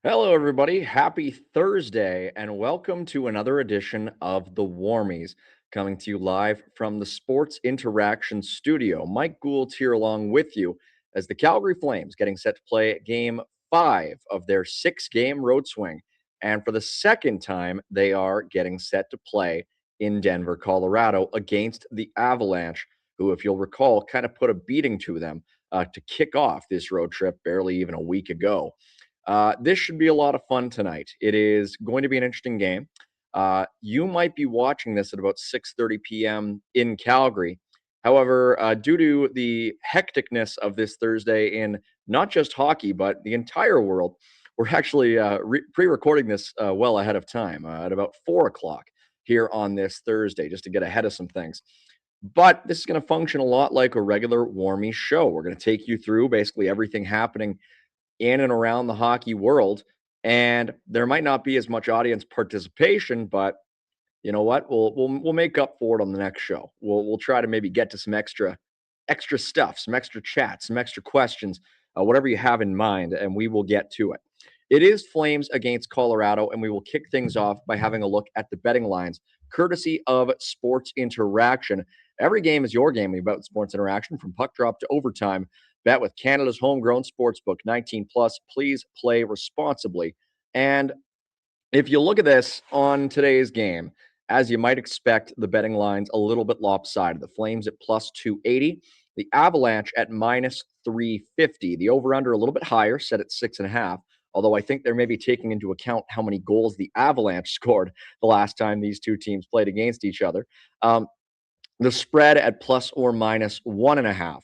Hello, everybody. Happy Thursday, and welcome to another edition of the Warmies, coming to you live from the Sports Interaction Studio. Mike Gould here along with you as the Calgary Flames getting set to play Game 5 of their 6-game road swing. And for the second time, they are getting set to play in Denver, Colorado against the Avalanche, who, if you'll recall, kind of put a beating to them to kick off this road trip barely even a week ago. This should be a lot of fun tonight. It is going to be an interesting game. You might be watching this at about 6:30 p.m. in Calgary. However, due to the hecticness of this Thursday in not just hockey, but the entire world, we're actually pre-recording this well ahead of time at about 4 o'clock here on this Thursday, just to get ahead of some things. But this is going to function a lot like a regular Warmy show. We're going to take you through basically everything happening in and around the hockey world. And there might not be as much audience participation, but you know what? We'll make up for it on the next show. We'll try to maybe get to some extra stuff, some extra chats, some extra questions, whatever you have in mind, and we will get to it. It is Flames against Colorado, and we will kick things off by having a look at the betting lines, courtesy of Sports Interaction. Every game is your game about Sports Interaction, from puck drop to overtime. Bet with Canada's homegrown sportsbook, 18 plus. Please play responsibly. And if you look at this on today's game, as you might expect, the betting line's a little bit lopsided. The Flames at plus 280, the Avalanche at minus 350. The over-under a little bit higher, set at 6.5. Although I think they're maybe taking into account how many goals the Avalanche scored the last time these two teams played against each other. The spread at plus or minus 1.5.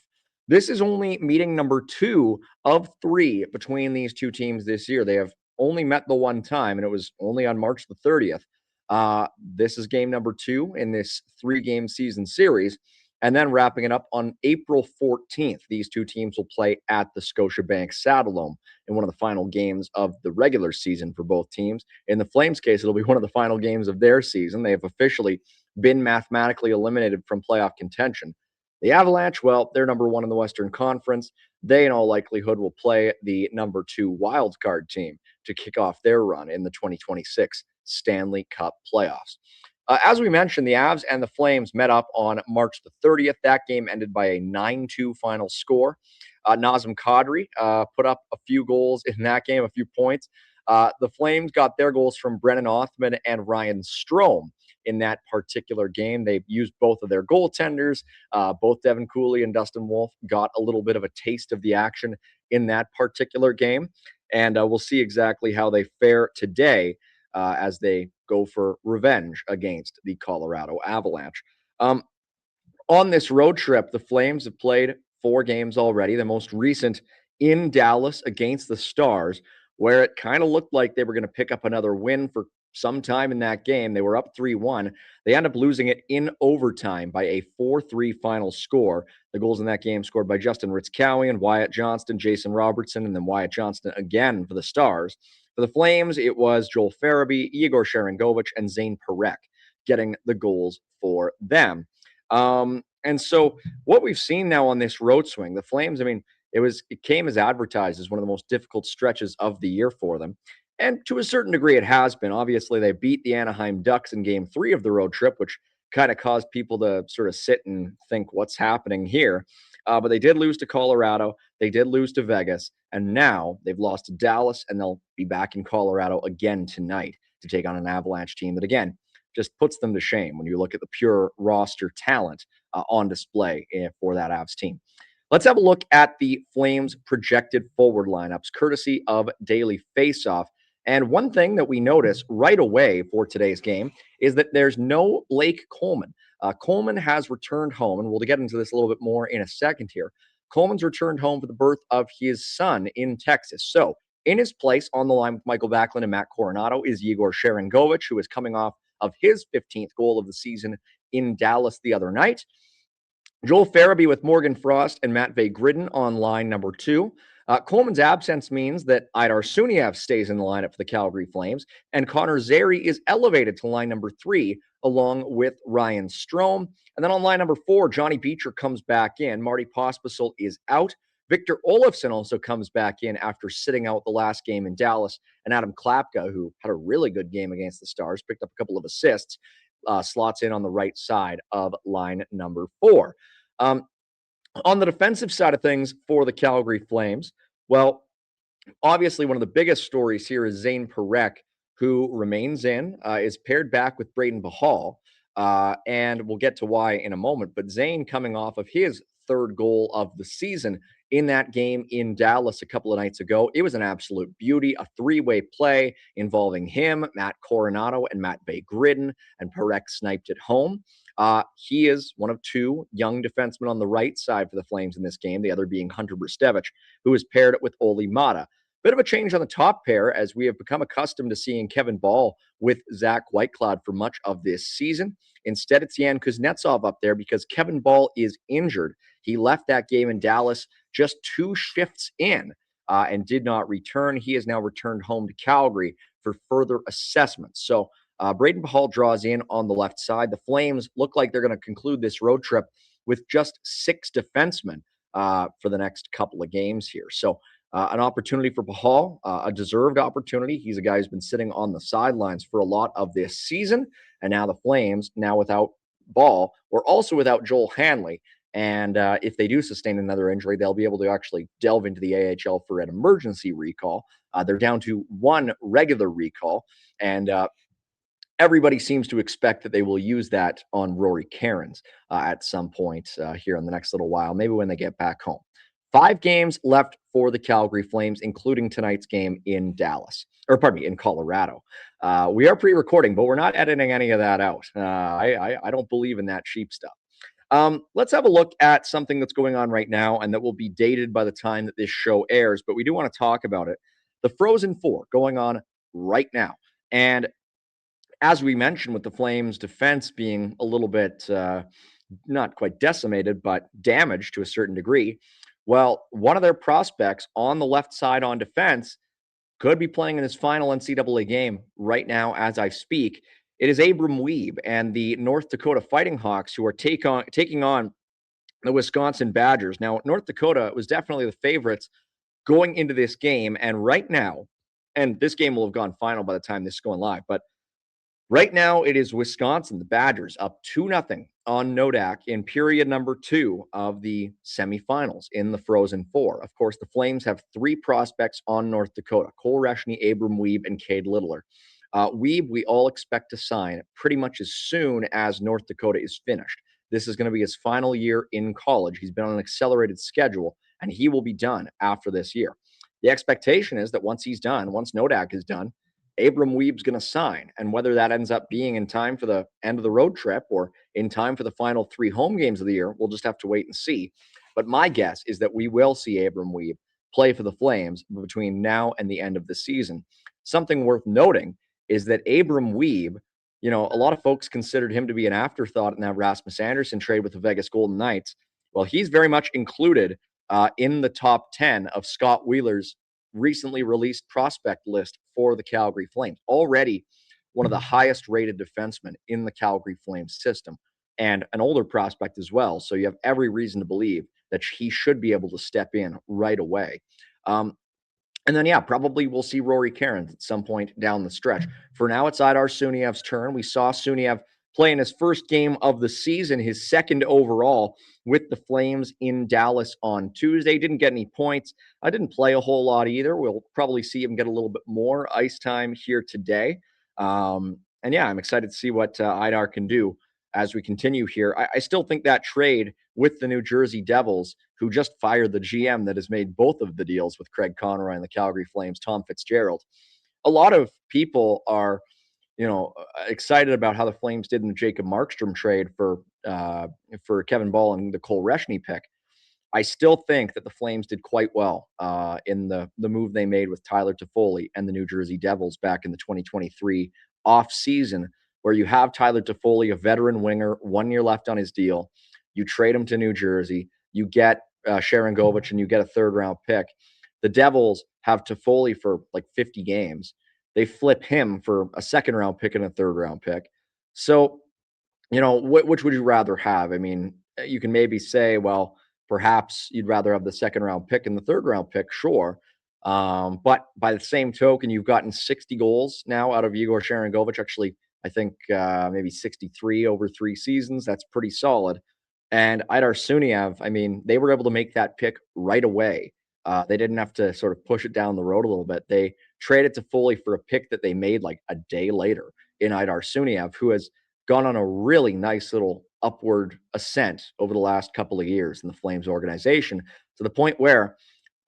This is only meeting number 2 of 3 between these two teams this year. They have only met the one time, and it was only on March the 30th. This is game number 2 in this 3-game season series. And then wrapping it up on April 14th, these two teams will play at the Scotiabank Saddledome in one of the final games of the regular season for both teams. In the Flames case, it'll be one of the final games of their season. They have officially been mathematically eliminated from playoff contention. The Avalanche, well, they're number 1 in the Western Conference. They, in all likelihood, will play the number 2 wildcard team to kick off their run in the 2026 Stanley Cup playoffs. As we mentioned, the Avs and the Flames met up on March the 30th. That game ended by a 9-2 final score. Nazem Kadri put up a few goals in that game, a few points. The Flames got their goals from Brennan Othman and Ryan Strome in that particular game. They used both of their goaltenders. Both Devin Cooley and Dustin Wolf got a little bit of a taste of the action in that particular game. And we'll see exactly how they fare today as they go for revenge against the Colorado Avalanche. On this road trip, the Flames have played 4 games already, the most recent in Dallas against the Stars, where it kind of looked like they were going to pick up another win for some time in that game. They were up 3-1. They ended up losing it in overtime by a 4-3 final score. The goals in that game scored by Justin Ritzkowian, Wyatt Johnston, Jason Robertson, and then Wyatt Johnston again for the Stars. For the Flames, it was Joel Farabee, Igor Sharangovich, and Zane Parekh getting the goals for them. And so what we've seen now on this road swing, the Flames, I mean, it came as advertised as one of the most difficult stretches of the year for them. And to a certain degree, it has been. Obviously, they beat the Anaheim Ducks in game 3 of the road trip, which kind of caused people to sort of sit and think, what's happening here? But they did lose to Colorado. They did lose to Vegas. And now they've lost to Dallas, and they'll be back in Colorado again tonight to take on an Avalanche team that, again, just puts them to shame when you look at the pure roster talent on display for that Avs team. Let's have a look at the Flames projected forward lineups, courtesy of Daily Faceoff. And one thing that we notice right away for today's game is that there's no Blake Coleman. Coleman has returned home, and we'll get into this a little bit more in a second here. Coleman's returned home for the birth of his son in Texas. So, in his place on the line with Michael Backlund and Matt Coronato is Yegor Sharangovich, who is coming off of his 15th goal of the season in Dallas the other night. Joel Farabee with Morgan Frost and Matvei Gridin on line number 2. Coleman's absence means that Idar Suniev stays in the lineup for the Calgary Flames, and Connor Zary is elevated to line number 3 along with Ryan Strome. And then on line number 4, Johnny Beecher comes back in. Marty Pospisil is out. Victor Olofsson also comes back in after sitting out the last game in Dallas. And Adam Klapka, who had a really good game against the Stars, picked up a couple of assists, slots in on the right side of line number 4. On the defensive side of things for the Calgary Flames, well, obviously one of the biggest stories here is Zane Parekh, who remains in, is paired back with Braden Bahal, and we'll get to why in a moment. But Zane coming off of his third goal of the season in that game in Dallas a couple of nights ago. It was an absolute beauty, a three-way play involving him, Matt Coronato, and Matvei Gridin, and Parekh sniped it home. He is one of two young defensemen on the right side for the Flames in this game, the other being Hunter Brzustevich, who is paired with Olli Mata. Bit of a change on the top pair, as we have become accustomed to seeing Kevin Ball with Zach Whitecloud for much of this season. Instead, it's Yan Kuznetsov up there because Kevin Ball is injured. He left that game in Dallas just 2 shifts in and did not return. He has now returned home to Calgary for further assessments. So Braden Bahal draws in on the left side. The Flames look like they're going to conclude this road trip with just 6 defensemen for the next couple of games here. So an opportunity for Bahal, a deserved opportunity. He's a guy who's been sitting on the sidelines for a lot of this season. And now the Flames, now without Ball, or also without Joel Hanley. And if they do sustain another injury, they'll be able to actually delve into the AHL for an emergency recall. They're down to 1 regular recall. And everybody seems to expect that they will use that on Rory Cairns at some point here in the next little while, maybe when they get back home. 5 games left for the Calgary Flames, including tonight's game in Dallas, or pardon me, in Colorado. We are pre-recording, but we're not editing any of that out. I don't believe in that cheap stuff. Let's have a look at something that's going on right now and that will be dated by the time that this show airs, but we do want to talk about it. The Frozen Four going on right now. And as we mentioned, with the Flames defense being a little bit not quite decimated, but damaged to a certain degree, well, one of their prospects on the left side on defense could be playing in his final NCAA game right now as I speak. It is Abram Wiebe and the North Dakota Fighting Hawks who are taking on the Wisconsin Badgers. Now, North Dakota was definitely the favorites going into this game, and right now, and this game will have gone final by the time this is going live, but right now, it is Wisconsin, the Badgers, up 2-0 on Nodak in period number 2 of the semifinals in the Frozen Four. Of course, the Flames have 3 prospects on North Dakota: Cole Reshny, Abram Wiebe, and Cade Littler. Wiebe, we all expect to sign pretty much as soon as North Dakota is finished. This is going to be his final year in college. He's been on an accelerated schedule, and he will be done after this year. The expectation is that once he's done, once Nodak is done, Abram Wiebe's going to sign. And whether that ends up being in time for the end of the road trip or in time for the final 3 home games of the year, we'll just have to wait and see. But my guess is that we will see Abram Wiebe play for the Flames between now and the end of the season. Something worth noting is that Abram Wiebe, a lot of folks considered him to be an afterthought in that Rasmus Anderson trade with the Vegas Golden Knights. Well, he's very much included in the top 10 of Scott Wheeler's recently released prospect list for the Calgary Flames. Already one of the highest rated defensemen in the Calgary Flames system, and an older prospect as well. So you have every reason to believe that he should be able to step in right away. And then, probably we'll see Rory Cairns at some point down the stretch. For now, it's Idar Suniev's turn. We saw Suniev play in his first game of the season, his second overall with the Flames in Dallas on Tuesday. Didn't get any points. I didn't play a whole lot either. We'll probably see him get a little bit more ice time here today. I'm excited to see what Idar can do as we continue here. I still think that trade with the New Jersey Devils, who just fired the GM that has made both of the deals with Craig Conroy and the Calgary Flames, Tom Fitzgerald, a lot of people are, excited about how the Flames did in the Jacob Markstrom trade for Kevin Ball and the Cole Reshny pick. I still think that the Flames did quite well in the move they made with Tyler Toffoli and the New Jersey Devils back in the 2023 off season, where you have Tyler Toffoli, a veteran winger, 1 year left on his deal. You trade him to New Jersey. You get Sharon Govich and you get a third round pick. The Devils have Toffoli for like 50 games. They flip him for a second round pick and a third round pick. So, which would you rather have? I mean, you can maybe say, well, perhaps you'd rather have the second round pick and the third round pick, sure. But by the same token, you've gotten 60 goals now out of Igor Sharangovich. Actually, I think maybe 63 over 3 seasons. That's pretty solid. And Idar Suniev, I mean, they were able to make that pick right away. They didn't have to sort of push it down the road a little bit. They traded to Foley for a pick that they made like a day later in Idar Suniev, who has gone on a really nice little upward ascent over the last couple of years in the Flames organization, to the point where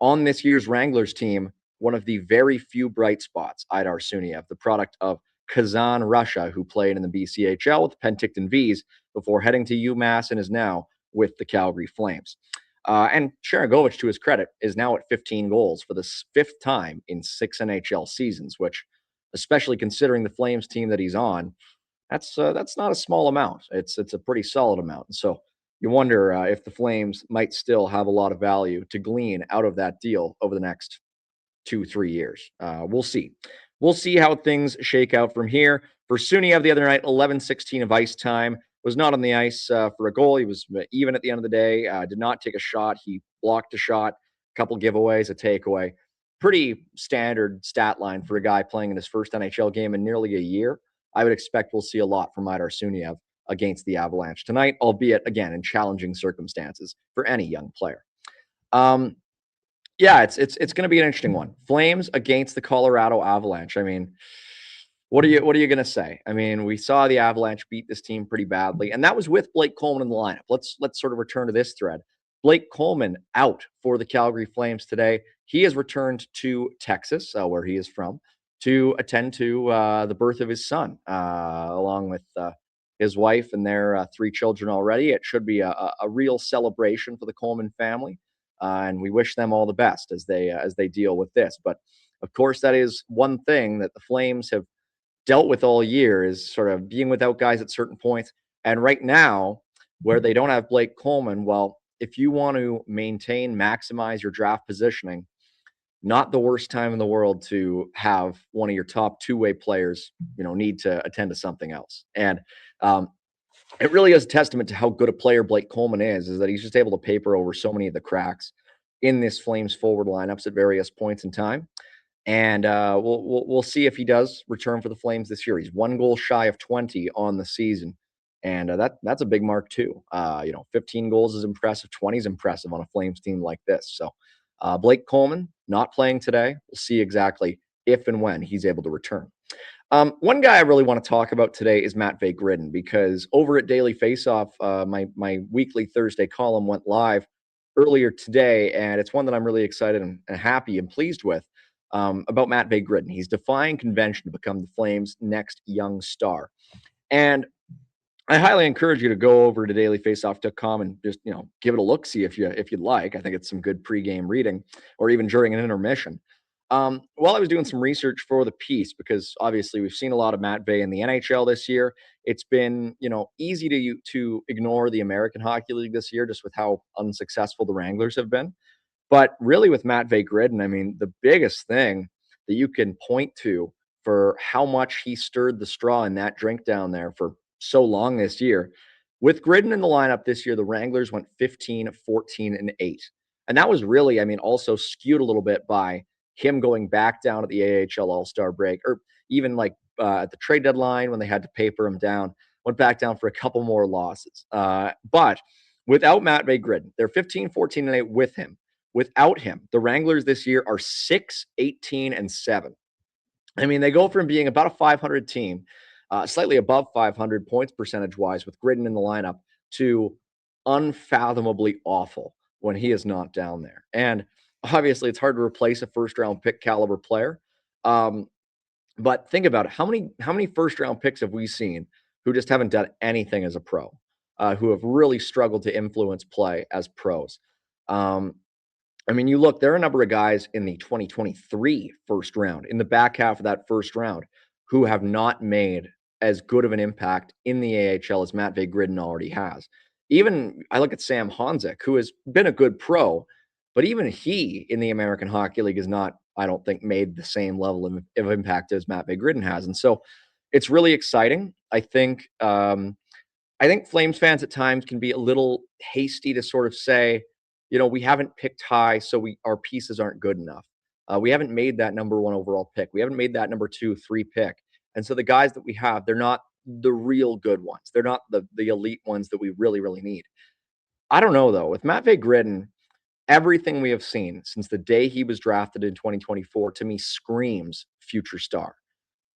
on this year's Wranglers team, one of the very few bright spots, Idar Suniev, the product of Kazan, Russia, who played in the BCHL with the Penticton Vs before heading to UMass and is now with the Calgary Flames. And Sharangovich, to his credit, is now at 15 goals for the fifth time in 6 NHL seasons, which, especially considering the Flames team that he's on, that's not a small amount. It's a pretty solid amount. And so you wonder if the Flames might still have a lot of value to glean out of that deal over the next 2-3 years. We'll see. We'll see how things shake out from here. For Suniev the other night, 11-16 of ice time. Was not on the ice for a goal. He was even at the end of the day. Did not take a shot. He blocked a shot, a couple giveaways, a takeaway. Pretty standard stat line for a guy playing in his first NHL game in nearly a year. I would expect we'll see a lot from Idar Suniev against the Avalanche tonight, albeit, again, in challenging circumstances for any young player. Yeah, it's going to be an interesting one. Flames against the Colorado Avalanche. I mean, what are you going to say? I mean, we saw the Avalanche beat this team pretty badly, and that was with Blake Coleman in the lineup. Let's sort of return to this thread. Blake Coleman out for the Calgary Flames today. He has returned to Texas, where he is from, to attend to the birth of his son, along with his wife and their 3 children already. It should be a real celebration for the Coleman family, and we wish them all the best as they deal with this. But of course, that is one thing that the Flames have dealt with all year, is sort of being without guys at certain points. And right now, where they don't have Blake Coleman, well, if you want to maintain, maximize your draft positioning, not the worst time in the world to have one of your top two-way players, need to attend to something else. And it really is a testament to how good a player Blake Coleman is that he's just able to paper over so many of the cracks in this Flames forward lineups at various points in time. And we'll see if he does return for the Flames this year. He's 1 goal shy of 20 on the season, and that's a big mark too. 15 goals is impressive. 20 is impressive on a Flames team like this. So Blake Coleman not playing today. We'll see exactly if and when he's able to return. One guy I really want to talk about today is Matvei Gridin, because over at Daily Faceoff, my weekly Thursday column went live earlier today, and it's one that I'm really excited and happy and pleased with. About Matvei Gridin. He's defying convention to become the Flames' next young star. And I highly encourage you to go over to dailyfaceoff.com and just, give it a look, see if you'd like. I think it's some good pregame reading, or even during an intermission. While I was doing some research for the piece, because obviously we've seen a lot of Matvei in the NHL this year, it's been, easy to ignore the American Hockey League this year, just with how unsuccessful the Wranglers have been. But really with Matvei Gridin, I mean, the biggest thing that you can point to for how much he stirred the straw in that drink down there for so long this year, with Gridin in the lineup this year, the Wranglers went 15, 14, and 8. And that was really, I mean, also skewed a little bit by him going back down at the AHL All-Star break, or even like at the trade deadline when they had to paper him down, went back down for a couple more losses. But without Matvei Gridin, they're 15, 14, and 8 with him. Without him, the Wranglers this year are 6, 18, and 7. I mean, they go from being about a 500 team, slightly above 500 points percentage-wise with Gridin in the lineup, to unfathomably awful when he is not down there. And obviously, it's hard to replace a first-round pick caliber player. But think about it. How many first round picks have we seen who just haven't done anything as a pro, who have really struggled to influence play as pros? Um, I mean, you look, there are a number of guys in the 2023 first round, in the back half of that first round, who have not made as good of an impact in the AHL as Matvei Gridin already has. Even I look at Sam Honzek, who has been a good pro, but even he in the American Hockey League is not, I don't think, made the same level of impact as Matvei Gridin has. And so it's really exciting. I think Flames fans at times can be a little hasty to sort of say, we haven't picked high, so our pieces aren't good enough. We haven't made that number one overall pick. We haven't made that number 2, 3 pick. And so the guys that we have, they're not the real good ones. They're not the elite ones that we really, really need. I don't know though. With Matvei Gridin, everything we have seen since the day he was drafted in 2024 to me screams future star.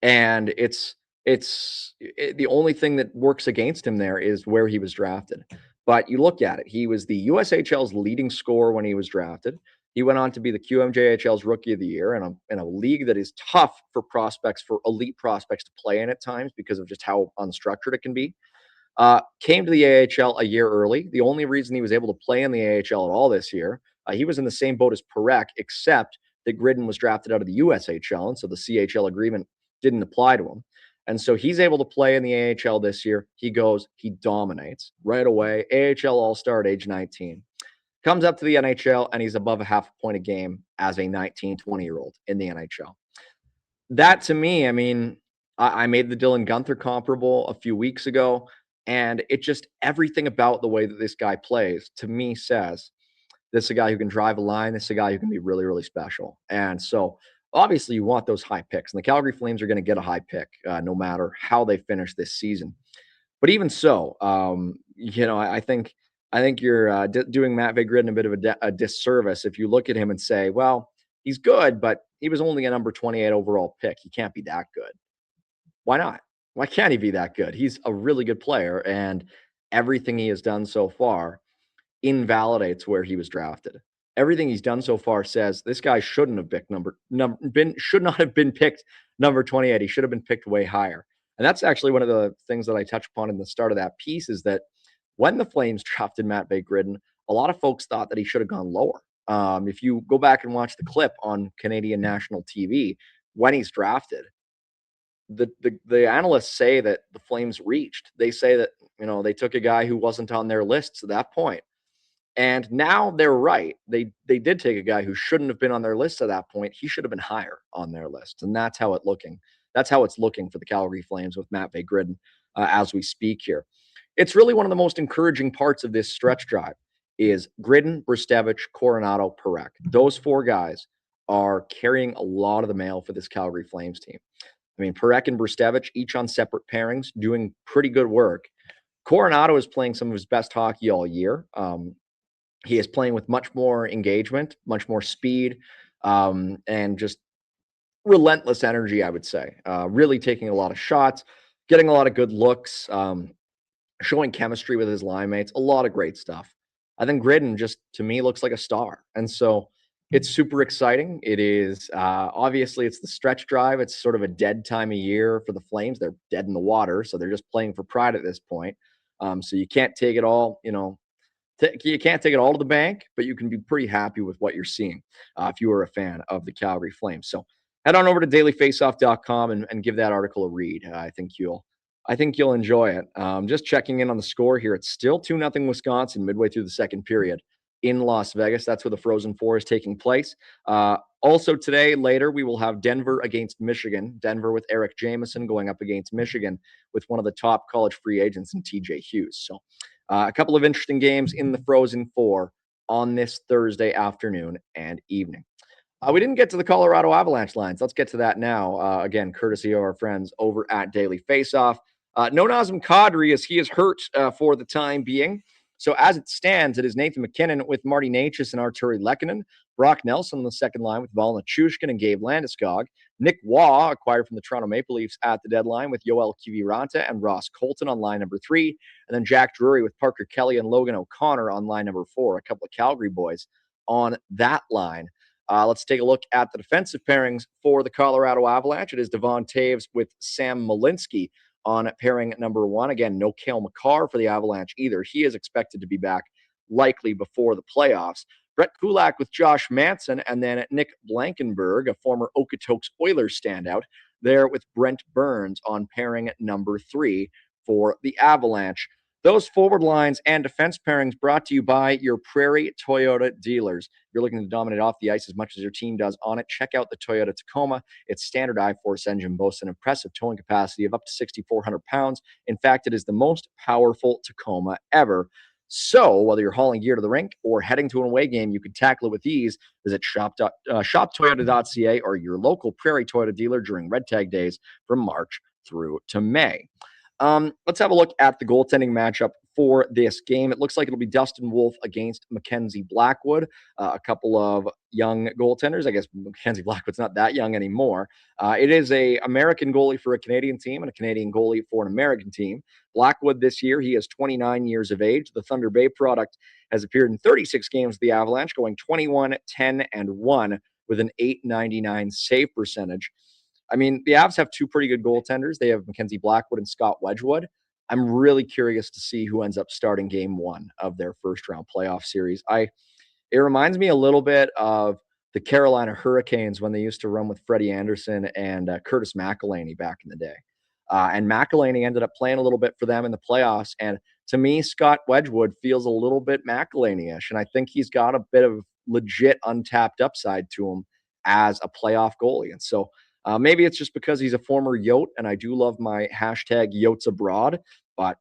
And the only thing that works against him there is where he was drafted. But you look at it, he was the USHL's leading scorer when he was drafted. He went on to be the QMJHL's Rookie of the Year in a league that is tough for prospects, for elite prospects to play in at times because of just how unstructured it can be. Came to the AHL a year early. The only reason he was able to play in the AHL at all this year, he was in the same boat as Parekh, except that Gridin was drafted out of the USHL, and so the CHL agreement didn't apply to him. And so he's able to play in the AHL this year. He dominates right away. AHL All-Star at age 19. Comes up to the NHL, and he's above a half a point a game as a 19, 20-year-old in the NHL. That to me, I mean, I made the Dylan Guenther comparable a few weeks ago, and it just everything about the way that this guy plays to me says this is a guy who can drive a line. This is a guy who can be really, really special. And so obviously you want those high picks, and the Calgary Flames are going to get a high pick no matter how they finish this season. But even so, I think you're doing Matvei Gridin a bit of a disservice if you look at him and say, well, he's good, but he was only a number 28 overall pick. He can't be that good. Why not? Why can't he be that good? He's a really good player, and everything he has done so far invalidates where he was drafted. Everything he's done so far says this guy shouldn't have picked should not have been picked number 28. He should have been picked way higher. And that's actually one of the things that I touched upon in the start of that piece is that when the Flames drafted Matvei Gridin, a lot of folks thought that he should have gone lower. If you go back and watch the clip on Canadian national TV when he's drafted, the analysts say that the Flames reached. They say that they took a guy who wasn't on their lists at that point. And now they're right. They did take a guy who shouldn't have been on their list at that point. He should have been higher on their list, and that's how it's looking for the Calgary Flames with Matvei Gridin as we speak here. It's really one of the most encouraging parts of this stretch drive is Gridin, Brzustevich, Coronado, Parekh. Those four guys are carrying a lot of the mail for this Calgary Flames team. I mean, Parekh and Brzustevich, each on separate pairings, doing pretty good work. Coronado is playing some of his best hockey all year. He is playing with much more engagement, much more speed, and just relentless energy, I would say. Really taking a lot of shots, getting a lot of good looks, showing chemistry with his line mates, a lot of great stuff. I think Gridin just, to me, looks like a star. And so it's super exciting. It is, obviously, it's the stretch drive. It's sort of a dead time of year for the Flames. They're dead in the water, so they're just playing for pride at this point. So you can't take it all, you can't take it all to the bank, but you can be pretty happy with what you're seeing if you are a fan of the Calgary Flames. So head on over to dailyfaceoff.com and give that article a read. I think you'll enjoy it. Just checking in on the score here. It's still 2-0 Wisconsin midway through the second period in Las Vegas. That's where the Frozen Four is taking place. Also today, later, we will have Denver against Michigan. Denver with Eric Jameson going up against Michigan with one of the top college free agents in TJ Hughes. So a couple of interesting games in the Frozen Four on this Thursday afternoon and evening. We didn't get to the Colorado Avalanche lines. Let's get to that now. Again, courtesy of our friends over at Daily Faceoff. No Nazem Kadri as he is hurt for the time being. So as it stands, it is Nathan McKinnon with Marty Necas and Arturi Lehkonen. Brock Nelson on the second line with Val Nichushkin and Gabe Landeskog. Nick Waugh, acquired from the Toronto Maple Leafs at the deadline with Yoel Kiviranta and Ross Colton on line number 3. And then Jack Drury with Parker Kelly and Logan O'Connor on line number 4. A couple of Calgary boys on that line. Let's take a look at the defensive pairings for the Colorado Avalanche. It is Devon Toews with Sam Malinsky on pairing number 1. Again, no Cale Makar for the Avalanche either. He is expected to be back likely before the playoffs. Brett Kulak with Josh Manson, and then Nick Blankenberg, a former Okotoks Oilers standout, there with Brent Burns on pairing number 3 for the Avalanche. Those forward lines and defense pairings brought to you by your Prairie Toyota dealers. If you're looking to dominate off the ice as much as your team does on it, check out the Toyota Tacoma. Its standard I-Force engine boasts an impressive towing capacity of up to 6,400 pounds. In fact, it is the most powerful Tacoma ever. So whether you're hauling gear to the rink or heading to an away game, you can tackle it with ease. Visit shoptoyota.ca or your local Prairie Toyota dealer during Red Tag days from March through to May. Let's have a look at the goaltending matchup for this game. It looks like it'll be Dustin Wolf against Mackenzie Blackwood, a couple of young goaltenders. I guess Mackenzie Blackwood's not that young anymore. It is an American goalie for a Canadian team and a Canadian goalie for an American team. Blackwood this year, he is 29 years of age. The Thunder Bay product has appeared in 36 games with the Avalanche, going 21, 10, and 1 with an .899 save percentage. I mean, the Avs have two pretty good goaltenders. They have Mackenzie Blackwood and Scott Wedgwood. I'm really curious to see who ends up starting game 1 of their first round playoff series. It reminds me a little bit of the Carolina Hurricanes when they used to run with Freddie Anderson and Curtis McElhinney back in the day. And McElhinney ended up playing a little bit for them in the playoffs. And to me, Scott Wedgwood feels a little bit McElhinney-ish. And I think he's got a bit of legit untapped upside to him as a playoff goalie. And so maybe it's just because he's a former Yote, and I do love my hashtag Yotes abroad, but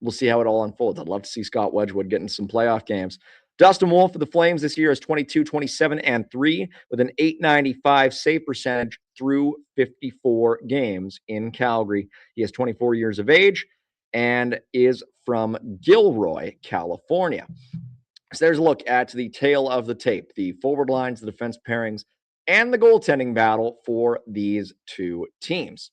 we'll see how it all unfolds. I'd love to see Scott Wedgwood getting some playoff games. Dustin Wolf for the Flames this year is 22, 27, and 3 with an .895 save percentage through 54 games in Calgary. He is 24 years of age and is from Gilroy, California. So there's a look at the tail of the tape, the forward lines, the defense pairings, and the goaltending battle for these two teams.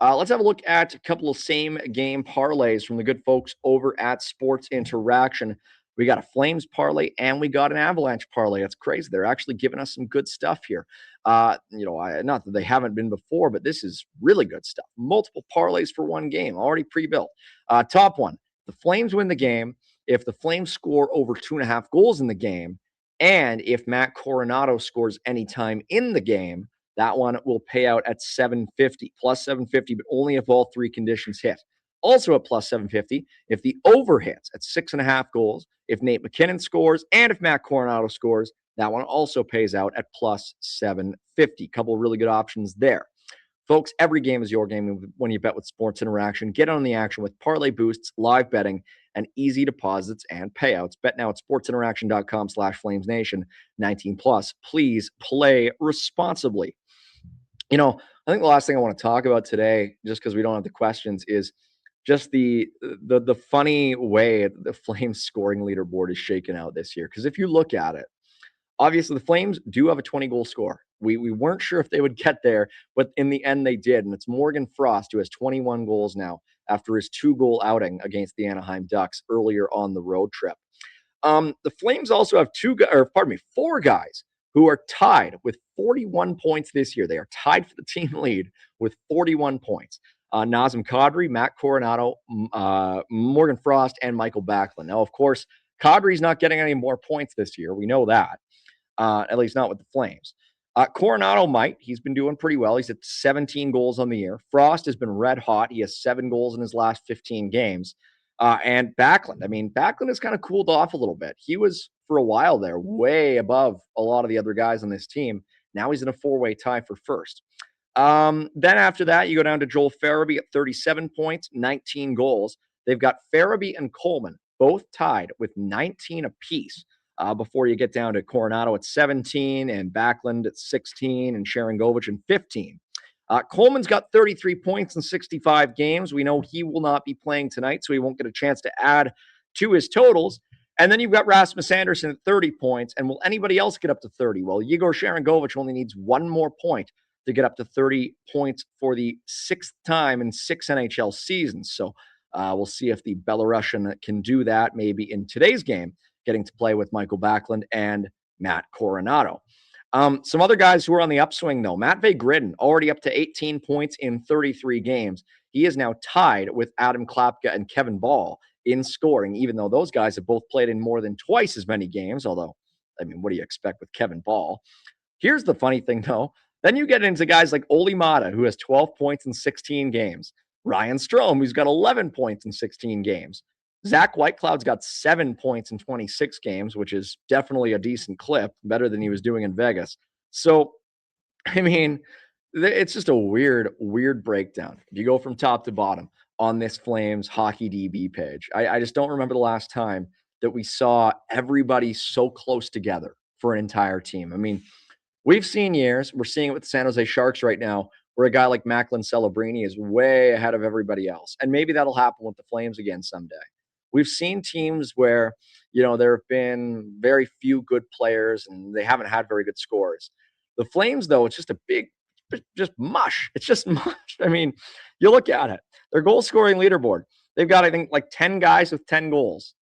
Let's have a look at a couple of same game parlays from the good folks over at Sports Interaction. We got a Flames parlay and we got an Avalanche parlay. That's crazy. They're actually giving us some good stuff here. Not that they haven't been before, but this is really good stuff. Multiple parlays for one game, already pre-built. Top one, the Flames win the game if the Flames score over 2.5 goals in the game, and if Matt Coronado scores any time in the game. That one will pay out at 750, plus 750, but only if all three conditions hit. Also at plus 750, if the over hits at 6.5 goals, if Nate McKinnon scores, and if Matt Coronado scores, that one also pays out at plus 750. Couple of really good options there. Folks, every game is your game when you bet with Sports Interaction. Get on the action with parlay boosts, live betting, and easy deposits and payouts. Bet now at sportsinteraction.com/FlamesNation. 19 plus. Please play responsibly. I think the last thing I want to talk about today, just because we don't have the questions, is just the funny way the Flames scoring leaderboard is shaken out this year. Because if you look at it, obviously the Flames do have a 20-goal score. We weren't sure if they would get there, but in the end they did. And it's Morgan Frost, who has 21 goals now after his 2-goal outing against the Anaheim Ducks earlier on the road trip. The Flames also have 4 guys who are tied with 41 points this year. They are tied for the team lead with 41 points. Nazem Kadri, Matt Coronado, Morgan Frost, and Michael Backlund. Now, of course, Kadri's not getting any more points this year. We know that, at least not with the Flames. Coronado might. He's been doing pretty well. He's at 17 goals on the year. Frost has been red hot. He has 7 goals in his last 15 games. And Backlund. I mean, Backlund has kind of cooled off a little bit. He was, for a while there, way above a lot of the other guys on this team. Now he's in a 4-way tie for first. Then after that, you go down to Joel Farabee at 37 points, 19 goals. They've got Farabee and Coleman both tied with 19 apiece. Before you get down to Coronado at 17 and Backlund at 16 and Sharangovich at 15. Coleman's got 33 points in 65 games. We know he will not be playing tonight, so he won't get a chance to add to his totals. And then you've got Rasmus Anderson at 30 points. And will anybody else get up to 30? Well, Yegor Sharangovich only needs one more point to get up to 30 points for the 6th time in 6 NHL seasons. So we'll see if the Belarusian can do that maybe in today's game, getting to play with Michael Backlund and Matt Coronado. Some other guys who are on the upswing, though. Matvei Gridin, already up to 18 points in 33 games. He is now tied with Adam Klapka and Kevin Ball in scoring, even though those guys have both played in more than twice as many games. Although, I mean, what do you expect with Kevin Ball? Here's the funny thing, though. Then you get into guys like Olli Mata, who has 12 points in 16 games. Ryan Strome, who's got 11 points in 16 games. Zach Whitecloud's got 7 points in 26 games, which is definitely a decent clip, better than he was doing in Vegas. So, I mean, it's just a weird breakdown. If you go from top to bottom on this Flames hockey DB page, I just don't remember the last time that we saw everybody so close together for an entire team. I mean, we've seen years, we're seeing it with the San Jose Sharks right now, where a guy like Macklin Celebrini is way ahead of everybody else. And maybe that'll happen with the Flames again someday. We've seen teams where, there have been very few good players and they haven't had very good scores. The Flames, though, it's just just mush. It's just mush. I mean, you look at it, their goal scoring leaderboard, they've got, I think, like 10 guys with 10 goals,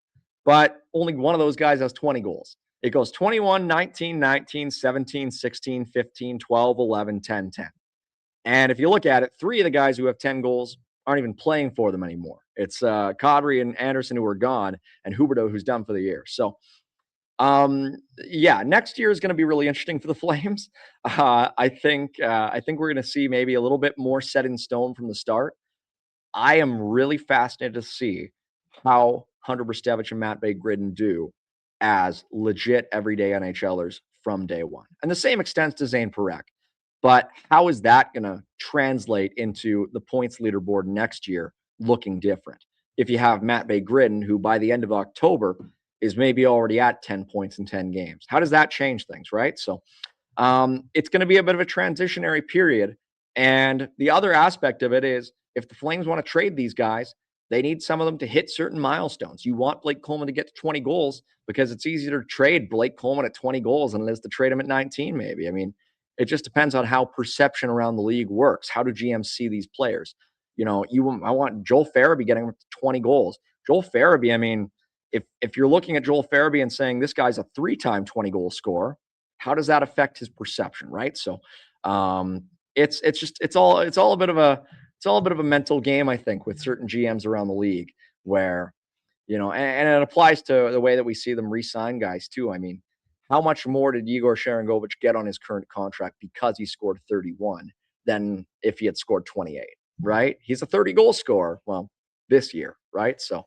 but only one of those guys has 20 goals. It goes 21, 19, 19, 17, 16, 15, 12, 11, 10, 10. And if you look at it, 3 of the guys who have 10 goals aren't even playing for them anymore. It's Kadri and Anderson who are gone, and Huberdeau who's done for the year. So, next year is going to be really interesting for the Flames. I think we're going to see maybe a little bit more set in stone from the start. I am really fascinated to see how Hunter Brzustevich and Matvei Gridin do as legit everyday NHLers from day one. And the same extends to Zane Parekh. But how is that going to translate into the points leaderboard next year looking different? If you have Matvei Gridin, who by the end of October is maybe already at 10 points in 10 games. How does that change things, right? So it's going to be a bit of a transitionary period. And the other aspect of it is if the Flames want to trade these guys, they need some of them to hit certain milestones. You want Blake Coleman to get to 20 goals because it's easier to trade Blake Coleman at 20 goals than it is to trade him at 19, maybe. I mean, it just depends on how perception around the league works. How do GMs see these players? I want Joel Farabee getting 20 goals. Joel Farabee, I mean, if you're looking at Joel Farabee and saying this guy's a 3-time 20-goal scorer, how does that affect his perception, right? So it's all a bit of a mental game, I think, with certain GMs around the league where, and it applies to the way that we see them re-sign guys too. I mean, how much more did Igor Sharangovich get on his current contract because he scored 31 than if he had scored 28, right? He's a 30-goal scorer, well, this year, right? So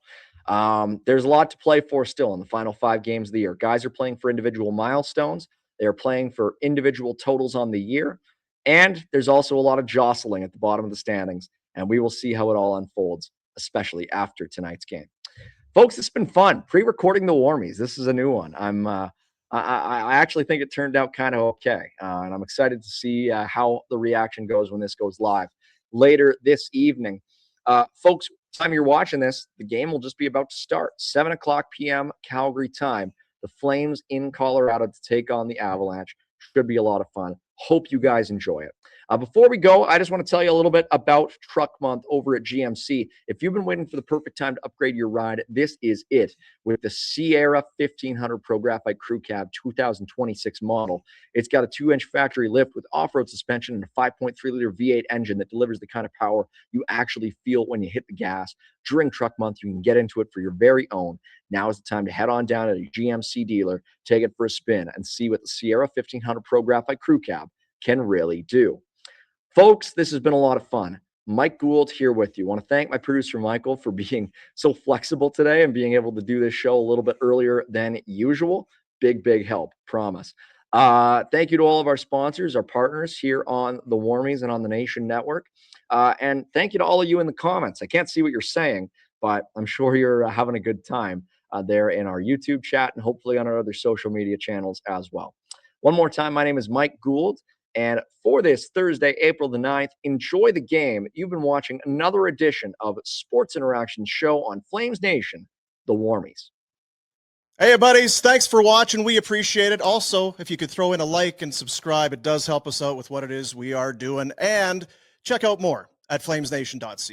there's a lot to play for still in the final 5 games of the year. Guys are playing for individual milestones. They are playing for individual totals on the year. And there's also a lot of jostling at the bottom of the standings. And we will see how it all unfolds, especially after tonight's game. Folks, it's been fun pre-recording the Warmies. This is a new one. I actually think it turned out kind of okay. And I'm excited to see how the reaction goes when this goes live later this evening. Folks, time you're watching this, the game will just be about to start. 7 o'clock p.m. Calgary time. The Flames in Colorado to take on the Avalanche. Should be a lot of fun. Hope you guys enjoy it. Before we go, I just want to tell you a little bit about Truck Month over at GMC. If you've been waiting for the perfect time to upgrade your ride, this is it. With the Sierra 1500 Pro Graphite Crew Cab 2026 model, it's got a 2-inch factory lift with off-road suspension and a 5.3-liter V8 engine that delivers the kind of power you actually feel when you hit the gas. During Truck Month, you can get into it for your very own. Now is the time to head on down to a GMC dealer, take it for a spin, and see what the Sierra 1500 Pro Graphite Crew Cab can really do. Folks, this has been a lot of fun. Mike Gould here with you. I want to thank my producer, Michael, for being so flexible today and being able to do this show a little bit earlier than usual. Big help, promise. Thank you to all of our sponsors, our partners here on the Warmies and on the Nation Network. And thank you to all of you in the comments. I can't see what you're saying, but I'm sure you're having a good time there in our YouTube chat and hopefully on our other social media channels as well. One more time, my name is Mike Gould. And for this Thursday, April the 9th, enjoy the game. You've been watching another edition of Sports Interaction Show on Flames Nation, the Warmies. Hey, buddies. Thanks for watching. We appreciate it. Also, if you could throw in a like and subscribe, it does help us out with what it is we are doing. And check out more at flamesnation.ca.